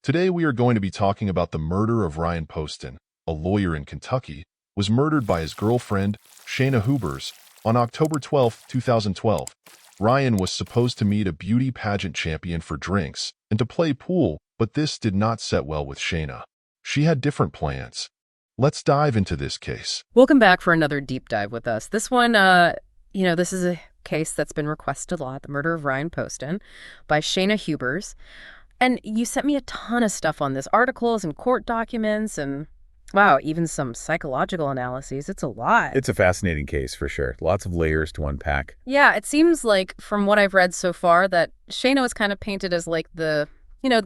Today we are going to be talking about the murder of Ryan Poston, a lawyer in Kentucky, was murdered by his girlfriend, Shayna Hubers, on October 12, 2012. Ryan was supposed to meet a beauty pageant champion for drinks and to play pool, but this did not set well with Shayna. She had different plans. Let's dive into this case. Welcome back for another deep dive with us. This one, this is a case that's been requested a lot, the murder of Ryan Poston by Shayna Hubers. And you sent me a ton of stuff on this, articles and court documents and, wow, even some psychological analyses. It's a lot. It's a fascinating case for sure. Lots of layers to unpack. Yeah, it seems like from what I've read so far that Shayna was kind of painted as like the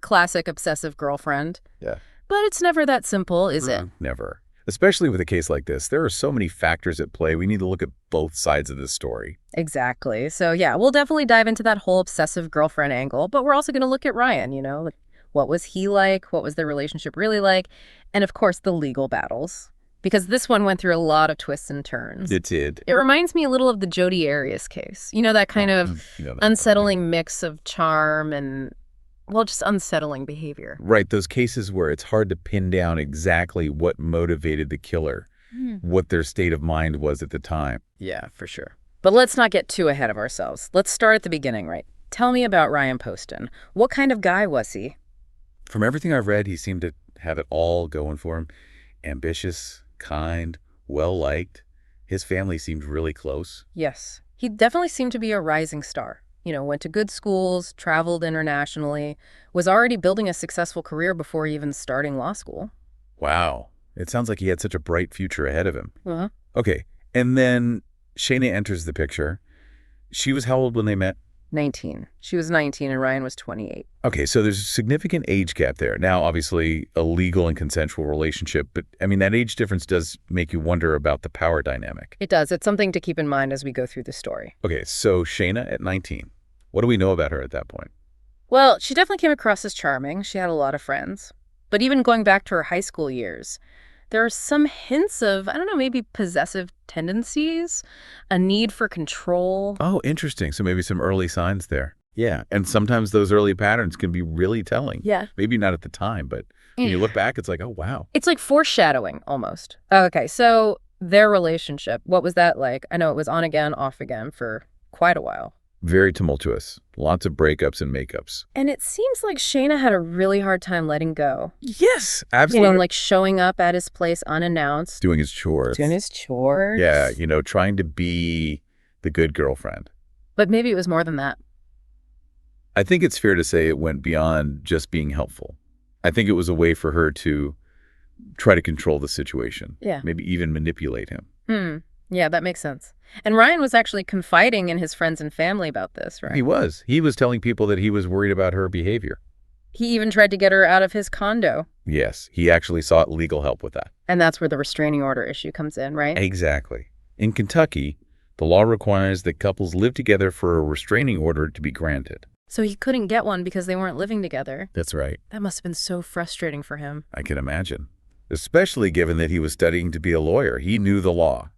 classic obsessive girlfriend. Yeah. But it's never that simple, is it? Never. Especially with a case like this. There are so many factors at play. We need to look at both sides of this story. Exactly. So yeah, we'll definitely dive into that whole obsessive girlfriend angle, but we're also going to look at Ryan, like what was he like? What was their relationship really like? And of course, the legal battles, because this one went through a lot of twists and turns. It did. It reminds me a little of the Jodi Arias case. That kind of unsettling mix of charm and, well, just unsettling behavior. Right. Those cases where it's hard to pin down exactly what motivated the killer, what their state of mind was at the time. Yeah, for sure. But let's not get too ahead of ourselves. Let's start at the beginning, right? Tell me about Ryan Poston. What kind of guy was he? From everything I've read, he seemed to have it all going for him. Ambitious, kind, well-liked. His family seemed really close. Yes. He definitely seemed to be a rising star. Went to good schools, traveled internationally, was already building a successful career before even starting law school. Wow. It sounds like he had such a bright future ahead of him. Uh-huh. Okay. And then Shayna enters the picture. She was how old when they met? 19. She was 19 and Ryan was 28. Okay, so there's a significant age gap there. Now, obviously, a legal and consensual relationship, but that age difference does make you wonder about the power dynamic. It does. It's something to keep in mind as we go through the story. Okay, so Shayna at 19. What do we know about her at that point? Well, she definitely came across as charming. She had a lot of friends. But even going back to her high school years, there are some hints of, maybe possessive tendencies, a need for control. Oh, interesting. So maybe some early signs there. Yeah, and sometimes those early patterns can be really telling. Yeah. Maybe not at the time, but when you look back, it's like, oh, wow. It's like foreshadowing, almost. Okay, so their relationship, what was that like? I know it was on again, off again for quite a while. Very tumultuous. Lots of breakups and makeups. And it seems like Shayna had a really hard time letting go. Yes, absolutely. Like showing up at his place unannounced. Doing his chores. Yeah, trying to be the good girlfriend. But maybe it was more than that. I think it's fair to say it went beyond just being helpful. I think it was a way for her to try to control the situation. Yeah. Maybe even manipulate him. Yeah, that makes sense. And Ryan was actually confiding in his friends and family about this, right? He was. He was telling people that he was worried about her behavior. He even tried to get her out of his condo. Yes, he actually sought legal help with that. And that's where the restraining order issue comes in, right? Exactly. In Kentucky, the law requires that couples live together for a restraining order to be granted. So he couldn't get one because they weren't living together. That's right. That must have been so frustrating for him. I can imagine. Especially given that he was studying to be a lawyer. He knew the law.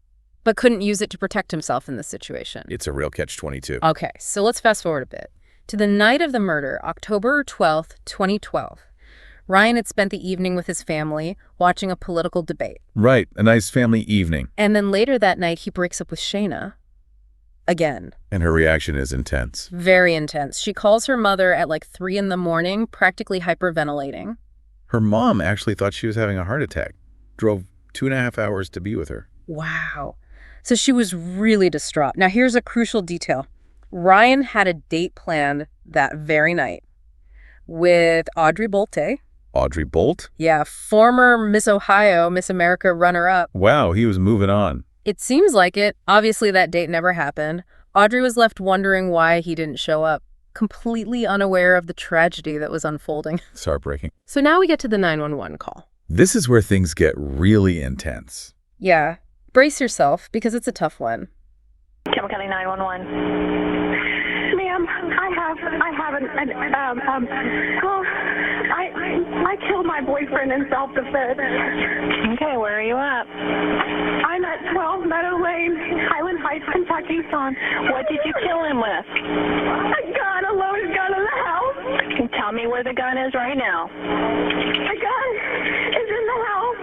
But couldn't use it to protect himself in this situation. It's a real catch-22. Okay, so let's fast forward a bit. To the night of the murder, October 12th, 2012. Ryan had spent the evening with his family watching a political debate. Right, a nice family evening. And then later that night, he breaks up with Shayna. Again. And her reaction is intense. Very intense. She calls her mother at like 3 a.m, practically hyperventilating. Her mom actually thought she was having a heart attack. Drove 2.5 hours to be with her. Wow. So she was really distraught. Now, here's a crucial detail. Ryan had a date planned that very night with Audrey Bolte. Audrey Bolt? Yeah, former Miss Ohio, Miss America runner-up. Wow, he was moving on. It seems like it. Obviously, that date never happened. Audrey was left wondering why he didn't show up, completely unaware of the tragedy that was unfolding. It's heartbreaking. So now we get to the 911 call. This is where things get really intense. Yeah. Brace yourself, because it's a tough one. Campbell County 911. Ma'am, I killed my boyfriend in self-defense. Okay, where are you at? I'm at 12 Meadow Lane, Highland Heights, Kentucky, son. What did you kill him with? A gun, a loaded gun in the house. Tell Tell me where the gun is right now. The gun is in the house.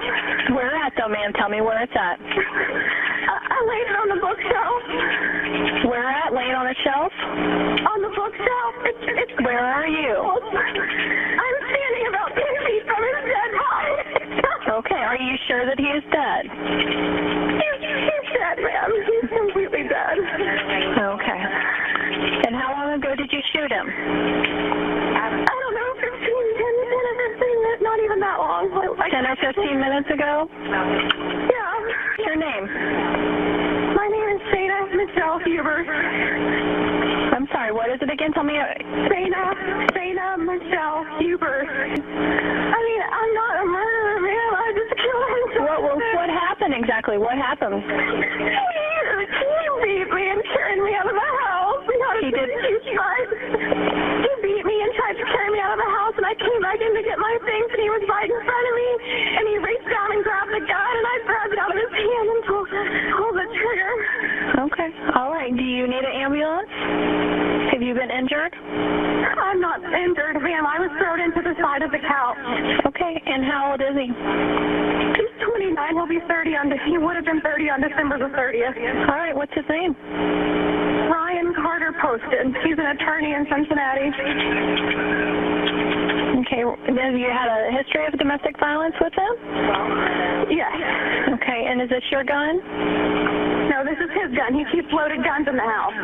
Where at, though, ma'am? Tell me where it's at. I laid it on the bookshelf. Where at? Laying on a shelf? On the bookshelf. It's Where are you? I'm standing about 10 feet from his dead body. Okay, are you sure that he is dead? He's dead, ma'am. He's completely dead. Okay. And how long ago did you shoot him? I don't know, 10 or 15 minutes, not even that long. 10 or 15 minutes ago? Yeah. What's your name? My name is Shayna Hubers. I'm sorry, what is it again? Tell me. Shayna Hubers. I mean, I'm not a murderer, man. I just killed him. What happened exactly? What happened? He beat me and carried me out of the house. He beat me and tried to carry me out of the house, and I came back in to get my things, and he was right in front of me, and he reached down and grabbed the gun, and I grabbed it out of his hand and pulled the trigger. Okay. All right. Do you need an ambulance? Have you been injured? I'm not injured, ma'am. I was thrown into the side of the couch. Okay. And how old is he? He's 29. He'll be 30 he would have been 30 on December the 30th. All right. What's his name? Ryan Carter Poston. He's an attorney in Cincinnati. Okay. Have you had a history of domestic violence with him? Yes. Okay. And is this your gun? No, this is his gun. He keeps loaded guns in the house.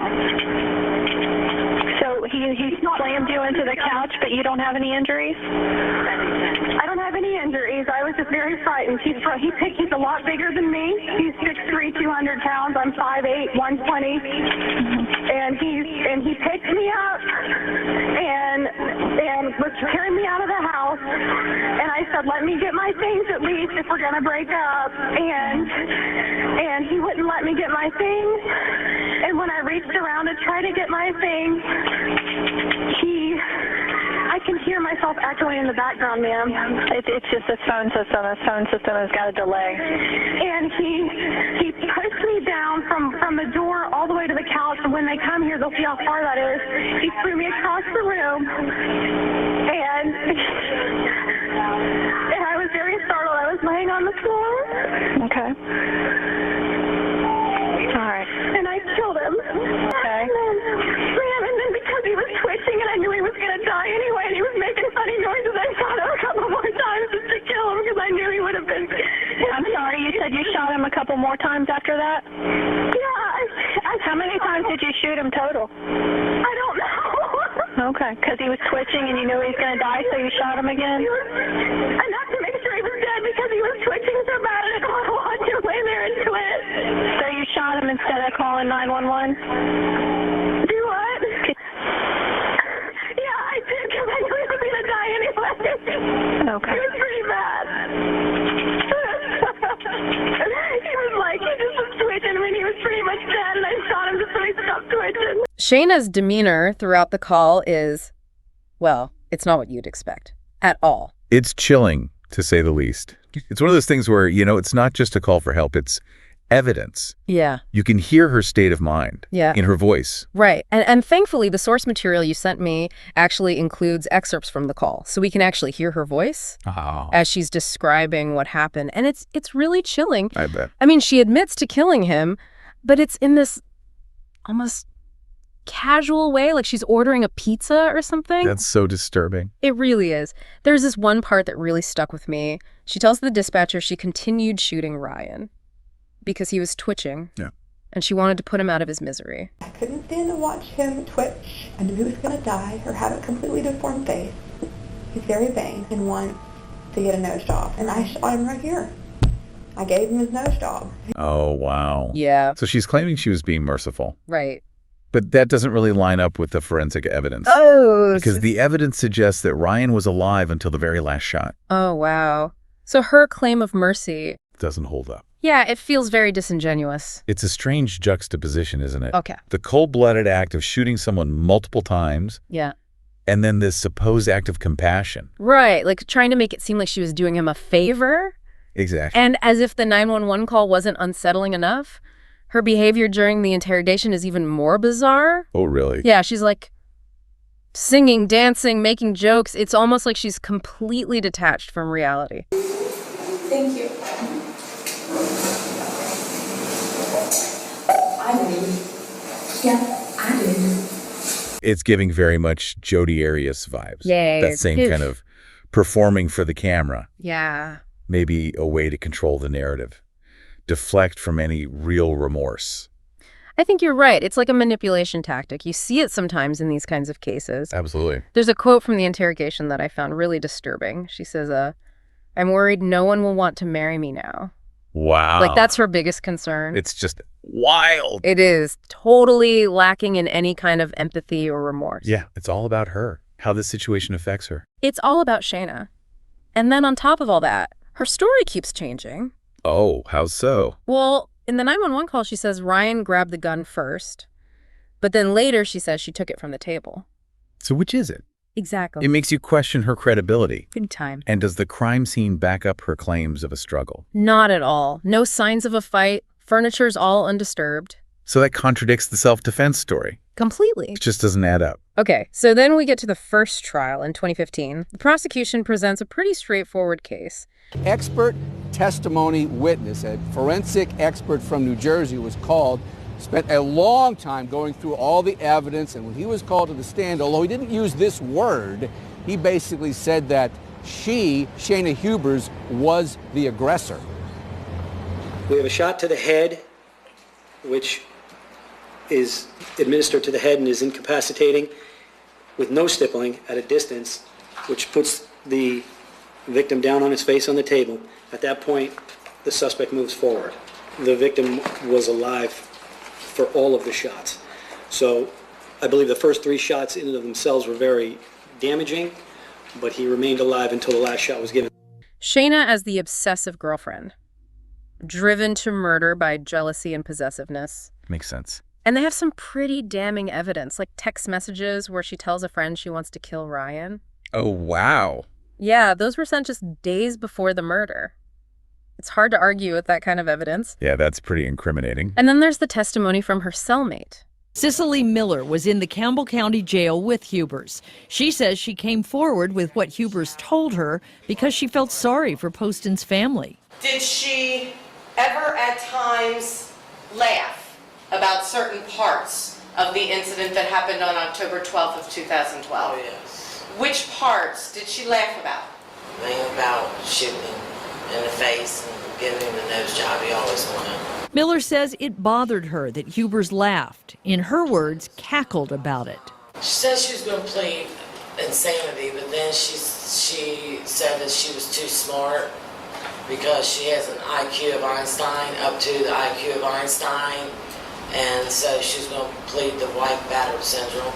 So he slammed you into the couch, but you don't have any injuries? I don't have any injuries. I was just very frightened. He's a lot bigger than me. He's 6'3", 200 pounds. I'm 5'8", 120. And he picked me up and was carrying me out of the house. And I said, let me get my things at least if we're gonna break up. And he wouldn't let me get my things. And when I reached around to try to get my things, I can hear myself echoing in the background, ma'am. It's just the phone system. The phone system has got a delay. And he pushed me down from the door all the way to the couch. And when they come here, they'll see how far that is. He threw me across the room. And I was very startled. I was laying on the floor. Okay. All right. And I killed him. Okay. And then because he was twitching and I knew he was going to die anyway, and he was making funny noises, I shot him a couple more times just to kill him because I knew he would have been. I'm sorry, you said you shot him a couple more times after that? Yeah. How many times did you shoot him total? I don't know. Okay, because he was twitching and you knew he was going to die, so you shot him again? Enough to make sure he was dead because he was twitching so bad and I didn't want to watch him lay there and twitch. So you shot him instead of calling 911? Do what? Yeah, I did because I knew he was going to die anyway. Okay. It was pretty bad. He just was twitching. I mean, he was pretty much dead, and I shot him just so he stopped twitching. Shayna's demeanor throughout the call is, well, it's not what you'd expect at all. It's chilling, to say the least. It's one of those things where, it's not just a call for help, it's evidence. Yeah. You can hear her state of mind in her voice. Right. And thankfully, the source material you sent me actually includes excerpts from the call, so we can actually hear her voice as she's describing what happened. And it's really chilling. I bet. I mean, she admits to killing him, but it's in this almost casual way, like she's ordering a pizza or something. That's so disturbing. It really is. There's this one part that really stuck with me. She tells the dispatcher she continued shooting Ryan because he was twitching. Yeah. And she wanted to put him out of his misery. I couldn't stand to watch him twitch. I knew he was going to die or have a completely deformed face. He's very vain and wants to get a nose job. And I shot him right here. I gave him his nose job. Oh, wow. Yeah. So she's claiming she was being merciful. Right. But that doesn't really line up with the forensic evidence. Oh. Because the evidence suggests that Ryan was alive until the very last shot. Oh, wow. So her claim of mercy Doesn't hold up. Yeah, it feels very disingenuous. It's a strange juxtaposition, isn't it? Okay. The cold-blooded act of shooting someone multiple times. Yeah. And then this supposed act of compassion. Right, like trying to make it seem like she was doing him a favor. Exactly. And as if the 911 call wasn't unsettling enough, her behavior during the interrogation is even more bizarre. Oh, really? Yeah, she's like, Singing, dancing, making jokes. It's almost like she's completely detached from reality. Thank you. I did. Yeah, I did. It's giving very much Jodi Arias vibes. Yay. That same kind of performing for the camera. Yeah. Maybe a way to control the narrative. Deflect from any real remorse. I think you're right. It's like a manipulation tactic. You see it sometimes in these kinds of cases. Absolutely. There's a quote from the interrogation that I found really disturbing. She says, I'm worried no one will want to marry me now. Wow. Like, that's her biggest concern. It's just wild. It is totally lacking in any kind of empathy or remorse. Yeah, it's all about her, how this situation affects her. It's all about Shayna. And then on top of all that, her story keeps changing. Oh, how so? Well, in the 911 call, she says Ryan grabbed the gun first, but then later she says she took it from the table. So which is it? Exactly. It makes you question her credibility. Big time. And does the crime scene back up her claims of a struggle? Not at all. No signs of a fight. Furniture's all undisturbed. So that contradicts the self-defense story. Completely. It just doesn't add up. Okay, so then we get to the first trial in 2015. The prosecution presents a pretty straightforward case. Expert testimony witness, a forensic expert from New Jersey, was called, spent a long time going through all the evidence, and when he was called to the stand, although he didn't use this word, he basically said that she, Shayna Hubers, was the aggressor. We have a shot to the head, which is administered to the head and is incapacitating with no stippling at a distance, which puts the victim down on his face on the table. At that point, the suspect moves forward. The victim was alive for all of the shots. So I believe the first 3 shots in and of themselves were very damaging, but he remained alive until the last shot was given. Shayna as the obsessive girlfriend, driven to murder by jealousy and possessiveness. Makes sense. And they have some pretty damning evidence, like text messages where she tells a friend she wants to kill Ryan. Oh, wow. Yeah, those were sent just days before the murder. It's hard to argue with that kind of evidence. Yeah, that's pretty incriminating. And then there's the testimony from her cellmate. Cicely Miller was in the Campbell County Jail with Hubers. She says she came forward with what Hubers told her because she felt sorry for Poston's family. Did she ever at times laugh about certain parts of the incident that happened on October 12th of 2012? Oh, yes. Which parts did she laugh about? The thing about shooting him in the face and giving him the nose job he always wanted. Miller says it bothered her that Hubers laughed. In her words, cackled about it. She said she was going to plead insanity, but then she said that she was too smart because she has an IQ of Einstein, up to the IQ of Einstein, and so she was going to plead the white battered syndrome.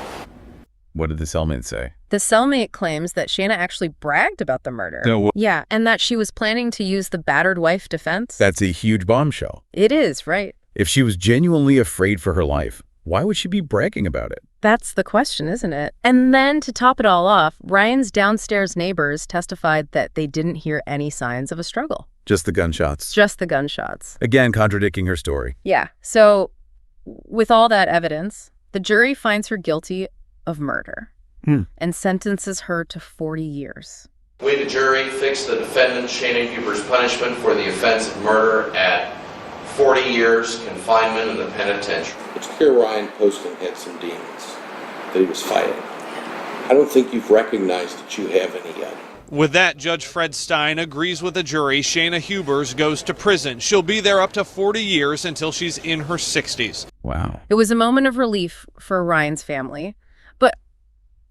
What did the cellmate say? The cellmate claims that Shayna actually bragged about the murder. No. Yeah, and that she was planning to use the battered wife defense. That's a huge bombshell. It is, right? If she was genuinely afraid for her life, why would she be bragging about it? That's the question, isn't it? And then to top it all off, Ryan's downstairs neighbors testified that they didn't hear any signs of a struggle. Just the gunshots. Just the gunshots. Again, contradicting her story. Yeah. So with all that evidence, the jury finds her guilty of murder and sentences her to 40 years. We, the jury, fixed the defendant Shayna Hubers' punishment for the offense of murder at 40 years confinement in the penitentiary. It's clear Ryan Poston had some demons that he was fighting. I don't think you've recognized that you have any yet. With that, Judge Fred Stein agrees with the jury. Shayna Hubers goes to prison. She'll be there up to 40 years until she's in her 60s. Wow. It was a moment of relief for Ryan's family, but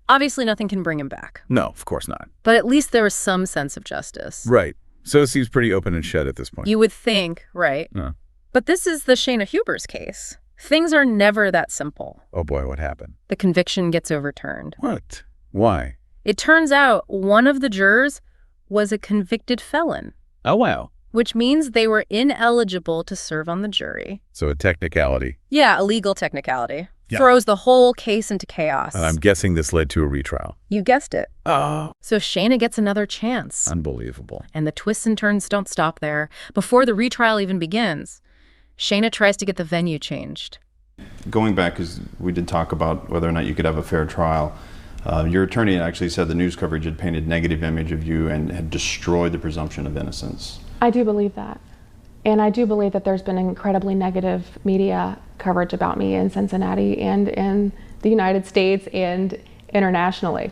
obviously nothing can bring him back. No, of course not. But at least there was some sense of justice. Right. So it seems pretty open and shut at this point. You would think, right? No. But this is the Shayna Hubers case. Things are never that simple. Oh boy, what happened? The conviction gets overturned. What? Why? It turns out one of the jurors was a convicted felon. Oh, wow. Which means they were ineligible to serve on the jury. So a technicality. Yeah, a legal technicality. Yeah. Throws the whole case into chaos. And I'm guessing this led to a retrial. You guessed it. Oh. So Shayna gets another chance. Unbelievable. And the twists and turns don't stop there. Before the retrial even begins, Shayna tries to get the venue changed. Going back, because we did talk about whether or not you could have a fair trial, Your attorney actually said the news coverage had painted a negative image of you and had destroyed the presumption of innocence. I do believe that. And I do believe that there's been incredibly negative media coverage about me in Cincinnati and in the United States and internationally.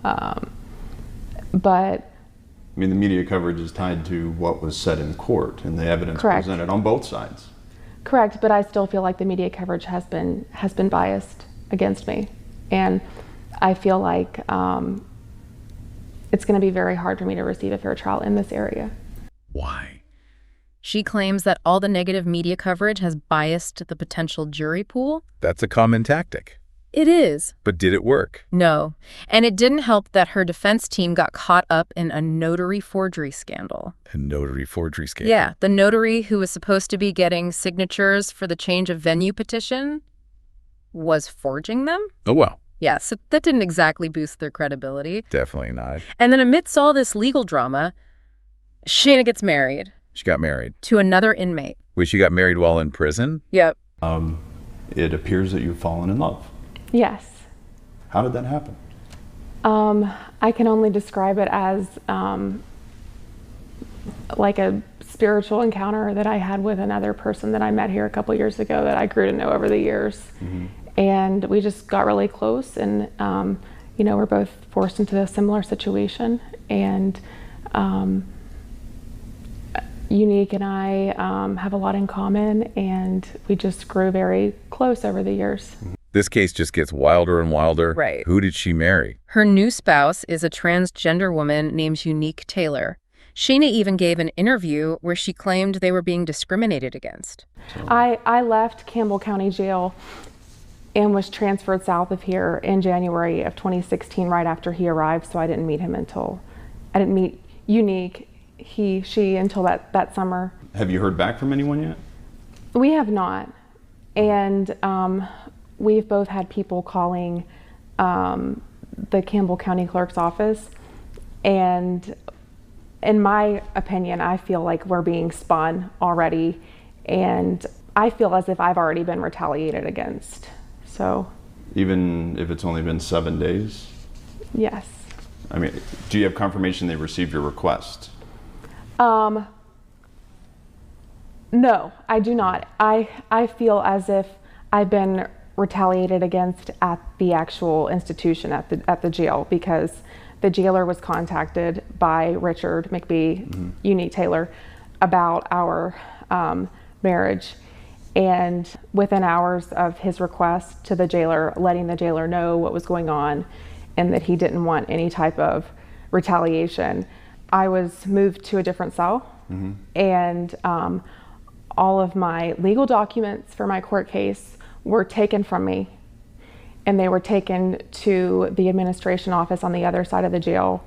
But I mean, the media coverage is tied to what was said in court and the evidence Correct. presented on both sides. Correct, but I still feel like the media coverage has been biased against me. And I feel like it's going to be very hard for me to receive a fair trial in this area. Why? She claims that all the negative media coverage has biased the potential jury pool. That's a common tactic. It is. But did it work? No. And it didn't help that her defense team got caught up in a notary forgery scandal. A notary forgery scandal? Yeah, the notary who was supposed to be getting signatures for the change of venue petition was forging them. Oh, wow. Yeah, so that didn't exactly boost their credibility. Definitely not. And then amidst all this legal drama, Shayna gets married. She got married. To another inmate. Wait, she got married while in prison? Yep. It appears that you've fallen in love. Yes. How did that happen? I can only describe it as like a spiritual encounter that I had with another person that I met here a couple years ago that I grew to know over the years. Mm-hmm. And we just got really close, and we're both forced into a similar situation. And Unique and I have a lot in common, and we just grew very close over the years. This case just gets wilder and wilder. Right. Who did she marry? Her new spouse is a transgender woman named Unique Taylor. Shayna even gave an interview where she claimed they were being discriminated against. I left Campbell County Jail and was transferred south of here in January of 2016, right after he arrived, so I didn't meet Unique, she, until that summer. Have you heard back from anyone yet? We have not. And we've both had people calling the Campbell County Clerk's office, and in my opinion, I feel like we're being spun already, and I feel as if I've already been retaliated against. So, even if it's only been 7 days? Yes. I mean, do you have confirmation they received your request? No, I do not. I feel as if I've been retaliated against at the actual institution, at the jail, because the jailer was contacted by Richard McBee, mm-hmm. Unique Taylor, about our marriage. And within hours of his request to the jailer, letting the jailer know what was going on and that he didn't want any type of retaliation, I was moved to a different cell. Mm-hmm. And all of my legal documents for my court case were taken from me, and they were taken to the administration office on the other side of the jail.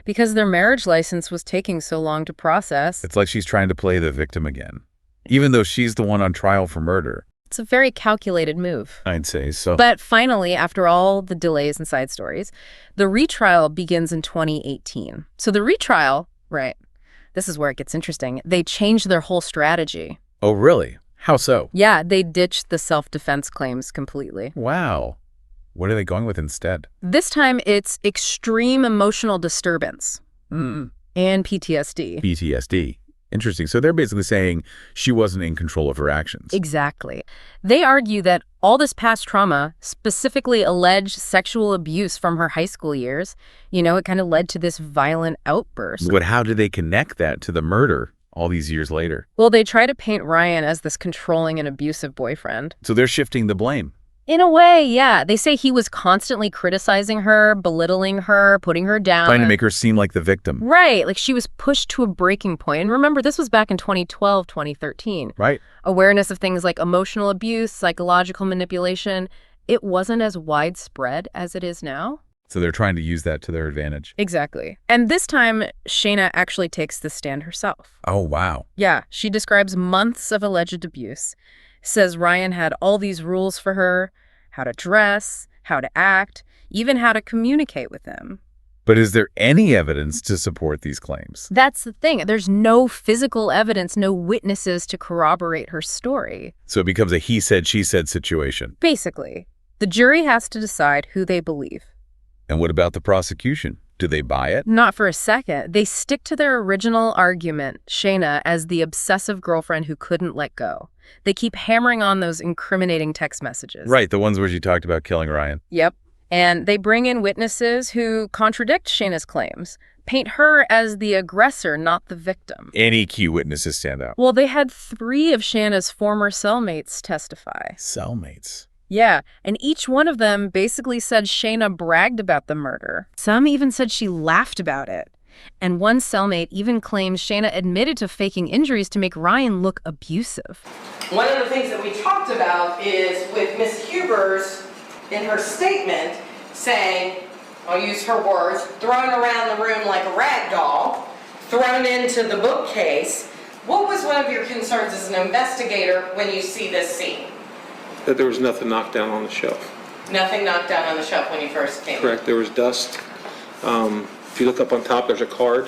Because their marriage license was taking so long to process. It's like she's trying to play the victim again, even though she's the one on trial for murder. It's a very calculated move. I'd say so. But finally, after all the delays and side stories, the retrial begins in 2018. So the retrial, right, this is where it gets interesting. They changed their whole strategy. Oh, really? How so? Yeah, they ditched the self-defense claims completely. Wow. What are they going with instead? This time, it's extreme emotional disturbance and PTSD. PTSD. Interesting. So they're basically saying she wasn't in control of her actions. Exactly. They argue that all this past trauma, specifically alleged sexual abuse from her high school years, it kind of led to this violent outburst. But how did they connect that to the murder all these years later? Well, they try to paint Ryan as this controlling and abusive boyfriend. So they're shifting the blame. In a way, yeah. They say he was constantly criticizing her, belittling her, putting her down. Trying to make her seem like the victim. Right. Like she was pushed to a breaking point. And remember, this was back in 2012, 2013. Right. Awareness of things like emotional abuse, psychological manipulation, it wasn't as widespread as it is now. So they're trying to use that to their advantage. Exactly. And this time, Shayna actually takes the stand herself. Oh, wow. Yeah. She describes months of alleged abuse. Says Ryan had all these rules for her, how to dress, how to act, even how to communicate with him. But is there any evidence to support these claims? That's the thing. There's no physical evidence, no witnesses to corroborate her story. So it becomes a he said, she said situation. Basically. The jury has to decide who they believe. And what about the prosecution? Do they buy it? Not for a second. They stick to their original argument, Shayna as the obsessive girlfriend who couldn't let go. They keep hammering on those incriminating text messages. Right, the ones where she talked about killing Ryan. Yep. And they bring in witnesses who contradict Shayna's claims, paint her as the aggressor, not the victim. Any key witnesses stand out. Well, they had 3 of Shayna's former cellmates testify. Cellmates? Yeah, and each one of them basically said Shayna bragged about the murder. Some even said she laughed about it. And one cellmate even claims Shayna admitted to faking injuries to make Ryan look abusive. One of the things that we talked about is with Miss Hubers in her statement saying, I'll use her words, thrown around the room like a rag doll, thrown into the bookcase. What was one of your concerns as an investigator when you see this scene? That there was nothing knocked down on the shelf. Nothing knocked down on the shelf when you first came? Correct. There was dust. If you look up on top, there's a card.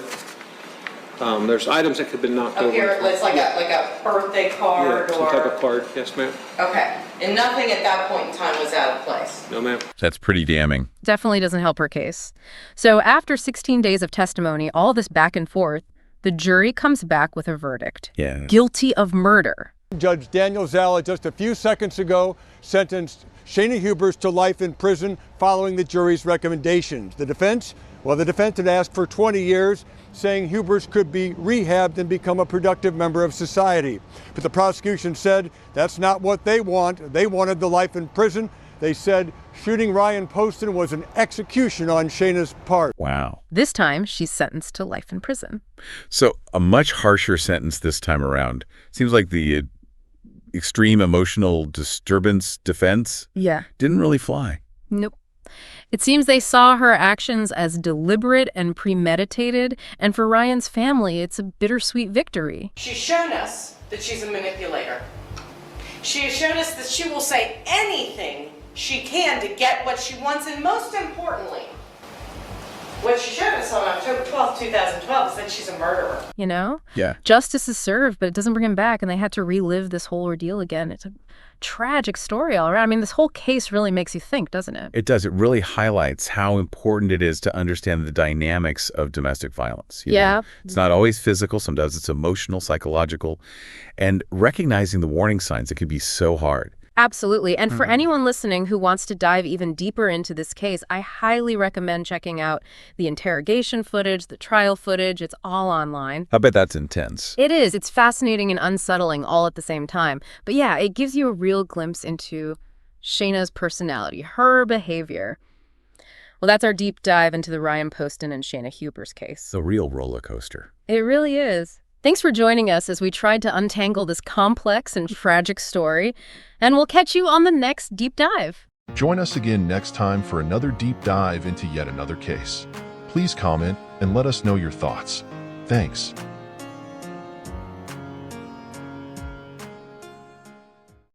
There's items that could have been knocked over. Here, it's like a birthday card some type of card. Yes, ma'am. Okay. And nothing at that point in time was out of place? No, ma'am. That's pretty damning. Definitely doesn't help her case. So after 16 days of testimony, all this back and forth, the jury comes back with a verdict. Yeah. Guilty of murder. Judge Daniel Zala just a few seconds ago sentenced Shayna Hubers to life in prison following the jury's recommendations. The defense had asked for 20 years, saying Hubers could be rehabbed and become a productive member of society. But the prosecution said that's not what they want. They wanted the life in prison. They said shooting Ryan Poston was an execution on Shayna's part. Wow. This time, she's sentenced to life in prison. So a much harsher sentence this time around. Seems like the extreme emotional disturbance defense didn't really fly. Nope. It seems they saw her actions as deliberate and premeditated, and for Ryan's family, it's a bittersweet victory. She's shown us that she's a manipulator. She has shown us that she will say anything she can to get what she wants, and most importantly, what she showed us on October 12th, 2012 is that she's a murderer. You know? Yeah. Justice is served, but it doesn't bring him back, and they had to relive this whole ordeal again. It's a tragic story all around. I mean, this whole case really makes you think, doesn't it? It does. It really highlights how important it is to understand the dynamics of domestic violence. You know? It's not always physical. Sometimes it's emotional, psychological, and recognizing the warning signs, it can be so hard. Absolutely. And for anyone listening who wants to dive even deeper into this case, I highly recommend checking out the interrogation footage, the trial footage. It's all online. I bet that's intense. It is. It's fascinating and unsettling all at the same time. But yeah, it gives you a real glimpse into Shayna's personality, her behavior. Well, that's our deep dive into the Ryan Poston and Shayna Hubers case. The real roller coaster. It really is. Thanks for joining us as we tried to untangle this complex and tragic story, and we'll catch you on the next deep dive. Join us again next time for another deep dive into yet another case. Please comment and let us know your thoughts. Thanks.